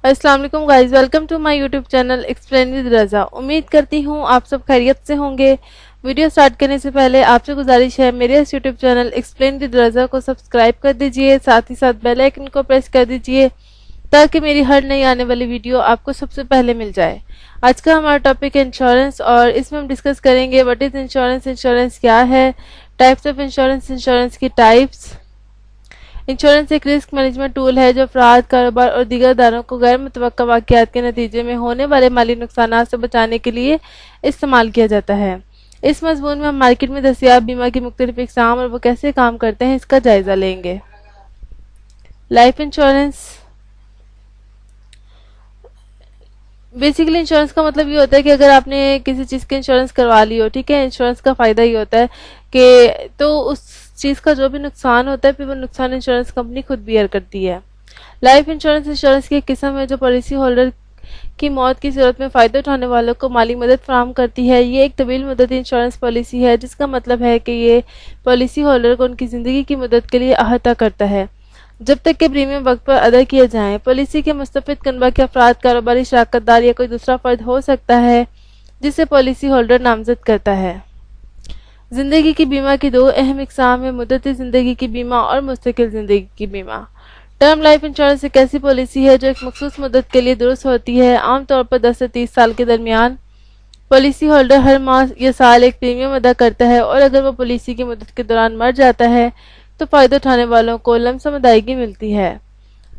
السلام علیکم guys, welcome to my YouTube channel explain with Raza. امید کرتی ہوں آپ سب خیریت سے ہوں گے۔ ویڈیو سٹارٹ کرنے سے پہلے آپ سے گزارش ہے میرے اس یوٹیوب چینل ایکسپلین ود رضا کو سبسکرائب کر دیجئے، ساتھ ہی ساتھ بیل آئیکن کو پریس کر دیجئے تاکہ میری ہر نئی آنے والی ویڈیو آپ کو سب سے پہلے مل جائے۔ آج کا ہمارا ٹاپک ہے انشورنس، اور اس میں ہم ڈسکس کریں گے واٹ از انشورنس، انشورنس کیا ہے، ٹائپس آف انشورنس، انشورنس کی ٹائپس۔ انشورنس ایک رسک مینجمنٹ ٹول ہے جو افراد، کاروبار اور دیگر اداروں کو غیر متوقع واقعات کے نتیجے میں ہونے والے مالی نقصانات سے بچانے کے لیے استعمال کیا جاتا ہے۔ اس مضمون میں ہم مارکیٹ میں دستیاب بیمہ کی مختلف اقسام اور وہ کیسے کام کرتے ہیں اس کا جائزہ لیں گے۔ لائف انشورنس، بیسیکلی انشورنس کا مطلب یہ ہوتا ہے کہ اگر آپ نے کسی چیز کی انشورنس کروا لی ہو، ٹھیک ہے، انشورنس کا فائدہ یہ ہوتا ہے کہ تو اس چیز کا جو بھی نقصان ہوتا ہے پھر وہ نقصان انشورنس کمپنی خود بیئر کرتی ہے۔ لائف انشورنس، انشورنس کی ایک قسم ہے جو پالیسی ہولڈر کی موت کی صورت میں فائدہ اٹھانے والوں کو مالی مدد فراہم کرتی ہے۔ یہ ایک طویل مدتی انشورنس پالیسی ہے جس کا مطلب ہے کہ یہ پالیسی ہولڈر کو ان کی زندگی کی مدد کے لیے احاطہ کرتا ہے جب تک کہ پریمیم وقت پر ادا کیے جائیں۔ پالیسی کے مستفید کنبہ کے افراد، کاروباری شراکت دار یا کوئی دوسرا فرد ہو سکتا ہے جسے پالیسی ہولڈر نامزد کرتا ہے۔ زندگی کی بیمہ کی دو اہم اقسام ہیں: مدتی زندگی کی بیمہ اور مستقل زندگی کی بیمہ۔ ٹرم لائف انشورنس ایک ایسی پالیسی ہے جو ایک مخصوص مدت کے لیے درست ہوتی ہے، عام طور پر 10 سے 30 سال کے درمیان۔ پالیسی ہولڈر ہر ماہ یا سال ایک پریمیم ادا کرتا ہے، اور اگر وہ پالیسی کی مدت کے دوران مر جاتا ہے تو فائدہ اٹھانے والوں کو لم سم ادائیگی ملتی ہے۔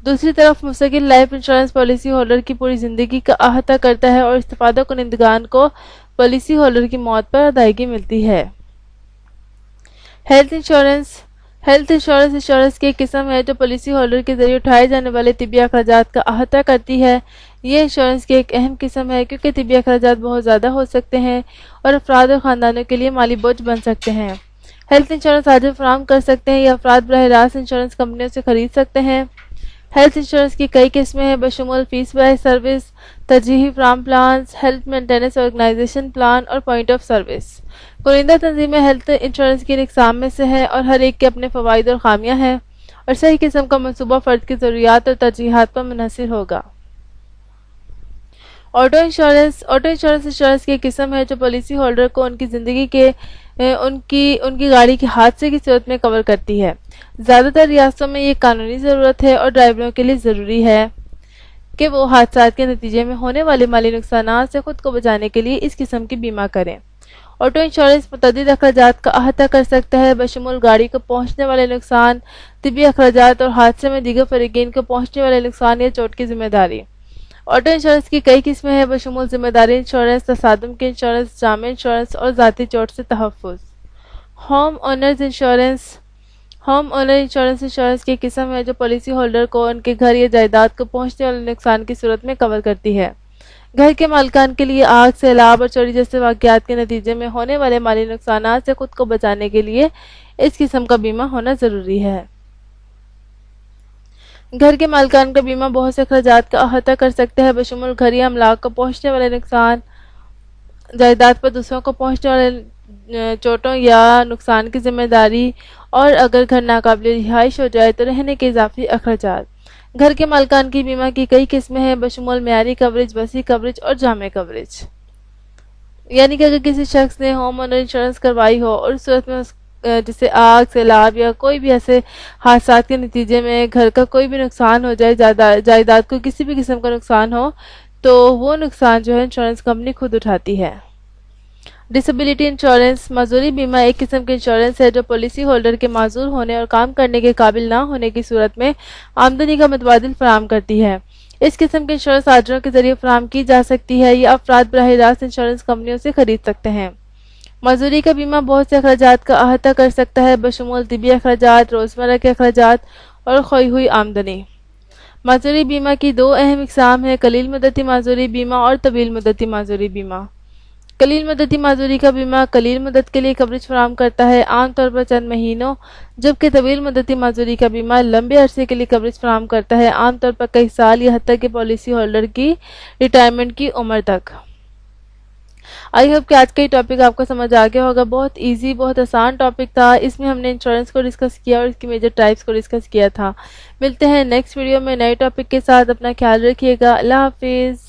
دوسری طرف مستقل لائف انشورنس پالیسی ہولڈر کی پوری زندگی کا احاطہ کرتا ہے اور استفادہ کنندگان کو پالیسی ہولڈر کی موت پر ادائیگی ملتی ہے۔ Health insurance, health insurance insurance کی ایک قسم ہے جو پالیسی ہولڈر کے ذریعے اٹھائے جانے والے طبی اخراجات کا احاطہ کرتی ہے۔ یہ انشورنس کی ایک اہم قسم ہے کیونکہ طبی اخراجات بہت زیادہ ہو سکتے ہیں اور افراد اور خاندانوں کے لیے مالی بوجھ بن سکتے ہیں۔ ہیلتھ انشورنس حاجت فراہم کر سکتے ہیں یا افراد براہ راست انشورنس کمپنیوں سے خرید سکتے ہیں۔ ہیلتھ انشورنس کی کئی قسمیں ہیں بشمول فیس بیس سروس، ترجیحی فراہم plans, health maintenance organization plan اور پوائنٹ آف سروس۔ کنندہ تنظیمیں ہیلتھ انشورنس کی اقسام میں سے ہے اور ہر ایک کے اپنے فوائد اور خامیاں ہیں، اور صحیح قسم کا منصوبہ فرد کی ضروریات اور ترجیحات پر منحصر ہوگا۔ Auto insurance, auto insurance insurance کی ایک قسم ہے جو پالیسی ہولڈر کو ان کی زندگی کے ان کی گاڑی کے حادثے کی صورت میں کور کرتی ہے۔ زیادہ تر ریاستوں میں یہ قانونی ضرورت ہے اور ڈرائیوروں کے لیے ضروری ہے کہ وہ حادثات کے نتیجے میں ہونے والے مالی نقصانات سے خود کو بچانے کے لیے اس قسم کی بیمہ کریں۔ آٹو انشورنس متعدد اخراجات کا احاطہ کر سکتا ہے بشمول گاڑی کو پہنچنے والے نقصان، طبی اخراجات اور حادثے میں دیگر فریقین کو پہنچنے والے نقصان یا چوٹ کی ذمہ داری۔ آٹو انشورنس کی کئی قسمیں ہیں بشمول ذمہ داری انشورنس، تصادم کی انشورنس، جامع انشورنس اور ذاتی چوٹ سے تحفظ۔ Home owners insurance, home owner insurance insurance کی ایک قسم ہے جو پالیسی ہولڈر کو ان کے گھر یا جائیداد کو پہنچنے والے نقصان کی صورت میں کور کرتی ہے۔ گھر کے مالکان کے لیے آگ، سیلاب اور چوری جیسے واقعات کے نتیجے میں ہونے والے مالی نقصانات سے خود کو بچانے کے لیے اس قسم کا بیمہ ہونا ضروری ہے۔ گھر کے مالکان کا بیمہ بہت سے اخراجات کا احاطہ کر سکتا ہے بشمول گھر یا املاک کو پہنچنے والے نقصان، جائیداد پر دوسروں کو پہنچنے والے چوٹوں یا نقصان کی ذمہ داری، اور اگر گھر ناقابل رہائش ہو جائے تو رہنے کے اضافی اخراجات۔ گھر کے مالکان کی بیمہ کی کئی قسمیں ہیں بشمول معیاری کوریج، وسیع کوریج اور جامع کوریج۔ یعنی کہ اگر کسی شخص نے ہوم اونر انشورنس کروائی ہو اور اس صورت میں جسے آگ، سیلاب یا کوئی بھی ایسے حادثات کے نتیجے میں گھر کا کوئی بھی نقصان ہو جائے، جائیداد کو کسی بھی قسم کا نقصان ہو، تو وہ نقصان جو ہے انشورنس کمپنی خود اٹھاتی ہے۔ ڈسیبلٹی انشورنس، معذوری بیمہ ایک قسم کی انشورنس ہے جو پالیسی ہولڈر کے معذور ہونے اور کام کرنے کے قابل نہ ہونے کی صورت میں آمدنی کا متبادل فراہم کرتی ہے۔ اس قسم کی انشورنس آجروں کے ذریعے فراہم کی جا سکتی ہے یا افراد براہ راست انشورنس کمپنیوں سے خرید سکتے ہیں۔ معذوری کا بیمہ بہت سے اخراجات کا احاطہ کر سکتا ہے بشمول طبی اخراجات، روزمرہ کے اخراجات اور کھوئی ہوئی آمدنی۔ معذوری بیمہ کی دو اہم اقسام ہیں: قلیل مدتی معذوری بیمہ اور طویل مدتی معذوری بیمہ۔ قلیل مدتی معذوری کا بیمہ قلیل مدت کے لیے کوریج فراہم کرتا ہے، عام طور پر چند مہینوں، جبکہ طویل مدتی معذوری کا بیمہ لمبے عرصے کے لیے کوریج فراہم کرتا ہے، عام طور پر کئی سال یا حتیٰ کہ پالیسی ہولڈر کی ریٹائرمنٹ کی عمر تک۔ آئی ہوپ کہ آج کا یہ ٹاپک آپ کو سمجھ آ گیا ہوگا. بہت ایزی، بہت آسان ٹاپک تھا. اس میں ہم نے انشورنس کو ڈسکس کیا اور اس کی میجر ٹائپس کو ڈسکس کیا تھا. ملتے ہیں نیکسٹ ویڈیو میں نئے ٹاپک کے ساتھ. اپنا خیال رکھیے گا. اللہ حافظ.